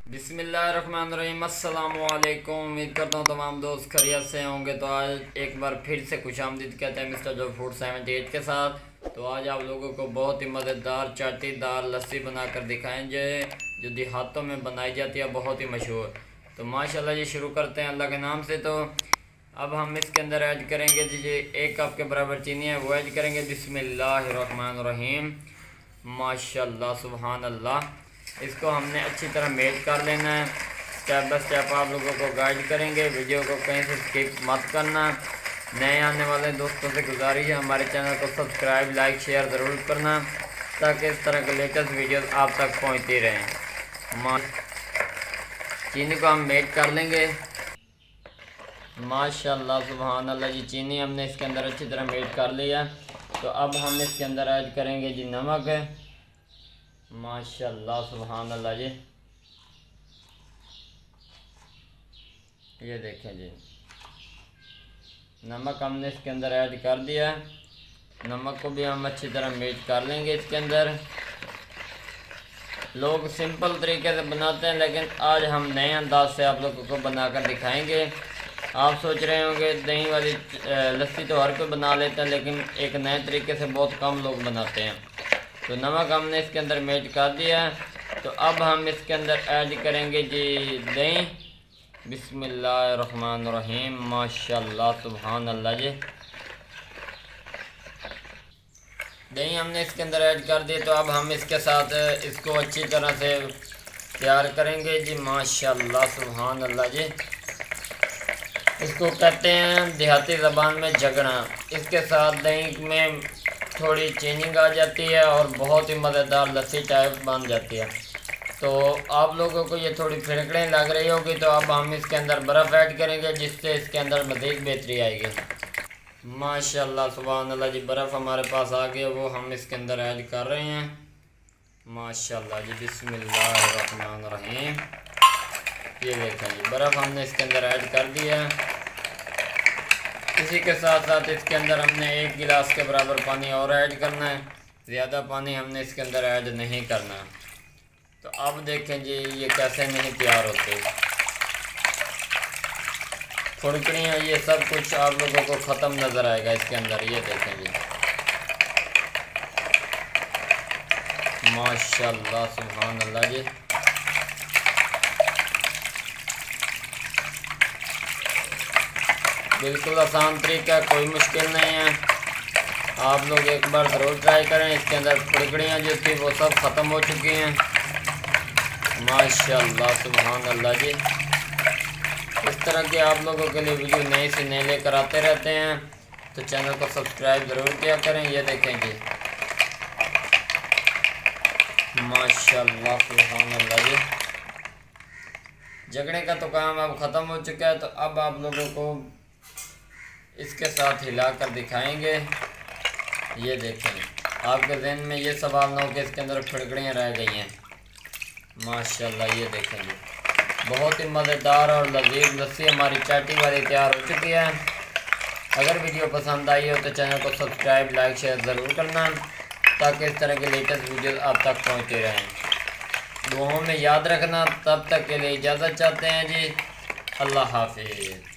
बिस्मिल्लाहिर्रहमानिर्रहीम। अस्सलामुअलैकुम। उम्मीद करता हूँ तमाम दोस्त खैरियत से होंगे। तो आज एक बार फिर से खुशामदीद कहते हैं मिस्टर जो फूड 78 के साथ। तो आज आप लोगों को बहुत ही मज़ेदार चाटीदार लस्सी बनाकर दिखाएंगे जो देहातों में बनाई जाती है, बहुत ही मशहूर। तो माशाल्लाह जी शुरू करते हैं अल्लाह के नाम से। तो अब हम इसके अंदर ऐड करेंगे जी 1 कप के बराबर चीनी है, वो ऐड करेंगे। बिस्मिल्लाहिर्रहमानिर्रहीम। माशाल्लाह सुभान अल्लाह। इसको हमने अच्छी तरह मेल्ट कर लेना है। स्टेप बाय स्टेप आप लोगों को गाइड करेंगे, वीडियो को कहीं से स्किप मत करना। नए आने वाले दोस्तों से गुजारिश है हमारे चैनल को सब्सक्राइब लाइक शेयर ज़रूर करना, ताकि इस तरह के लेटेस्ट वीडियोस आप तक पहुंचती रहें। चीनी को हम मेल्ट कर लेंगे। माशाल्लाह सुभान अल्लाह जी, चीनी हमने इसके अंदर अच्छी तरह मेल्ट कर लिया। तो अब हम इसके अंदर ऐड करेंगे जी नमक। माशाल्लाह सुभान अल्लाह जी, ये देखें जी नमक हमने इसके अंदर ऐड कर दिया। नमक को भी हम अच्छी तरह मिक्स कर लेंगे इसके अंदर। लोग सिंपल तरीके से बनाते हैं, लेकिन आज हम नए अंदाज से आप लोगों को बनाकर दिखाएंगे। आप सोच रहे होंगे दही वाली लस्सी तो हर कोई बना लेता है, लेकिन एक नए तरीके से बहुत कम लोग बनाते हैं। तो नमक हमने इसके अंदर मेल्ट कर दिया है। तो अब हम इसके अंदर ऐड करेंगे जी दही। बिस्मिल्लाहिर्रहमानिर्रहीम। माशाल्लाह सुभान अल्लाह जी, दही हमने इसके अंदर ऐड कर दी। तो अब हम इसके साथ इसको अच्छी तरह से तैयार करेंगे जी। माशाल्लाह सुभान अल्लाह जी, इसको कहते हैं देहाती ज़बान में झगड़ा। इसके साथ दही में थोड़ी चीनी आ जाती है और बहुत ही मज़ेदार लस्सी टाइप बन जाती है। तो आप लोगों को ये थोड़ी फिरकड़ें लग रही होगी, तो अब हम इसके अंदर बर्फ़ ऐड करेंगे, जिससे इसके अंदर मज़ीद बेहतरी आएगी। माशाल्लाह सुभान अल्लाह जी, बर्फ़ हमारे पास आ गई, वो हम इसके अंदर ऐड कर रहे हैं। माशाल्लाह जी, बिस्मिल्लाहिर्रहमानिर्रहीम। ये देखें जी, बर्फ़ हमने इसके अंदर ऐड कर दिया है। इसी के साथ साथ इसके अंदर हमने 1 गिलास के बराबर पानी और ऐड करना है। ज़्यादा पानी हमने इसके अंदर ऐड नहीं करना। तो अब देखें जी ये कैसे नहीं तैयार होते। फुड़कड़ियाँ ये सब कुछ आप लोगों को ख़त्म नज़र आएगा इसके अंदर। ये देखें जी, माशाल्लाह सुभान अल्लाह जी। बिल्कुल आसान तरीका है, कोई मुश्किल नहीं है। आप लोग एक बार ज़रूर ट्राई करें। इसके अंदर फुड़कड़ियाँ जो थी वो सब ख़त्म हो चुकी हैं। माशाल्लाह सुभान अल्लाह जी, इस तरह के आप लोगों के लिए वीडियो नए से नए लेकर आते रहते हैं, तो चैनल को सब्सक्राइब ज़रूर किया करें। ये देखें जी, माशाल्लाह सुभान अल्लाह जी, झगड़े का तो काम अब ख़त्म हो चुका है। तो अब आप लोगों को इसके साथ हिला कर दिखाएँगे। ये देखें, आपके जहन में ये सवाल ना हो कि इसके अंदर फुड़कड़ियाँ रह गई हैं। माशाल्लाह ये देखें जी, बहुत ही मज़ेदार और लजीज लस्सी हमारी चाटी वाली तैयार हो चुकी है। अगर वीडियो पसंद आई हो तो चैनल को सब्सक्राइब लाइक शेयर ज़रूर करना, ताकि इस तरह के लेटेस्ट वीडियो आप तक पहुँचते रहें। दुआओं में याद रखना। तब तक के लिए इजाज़त चाहते हैं जी। अल्लाह हाफिज़।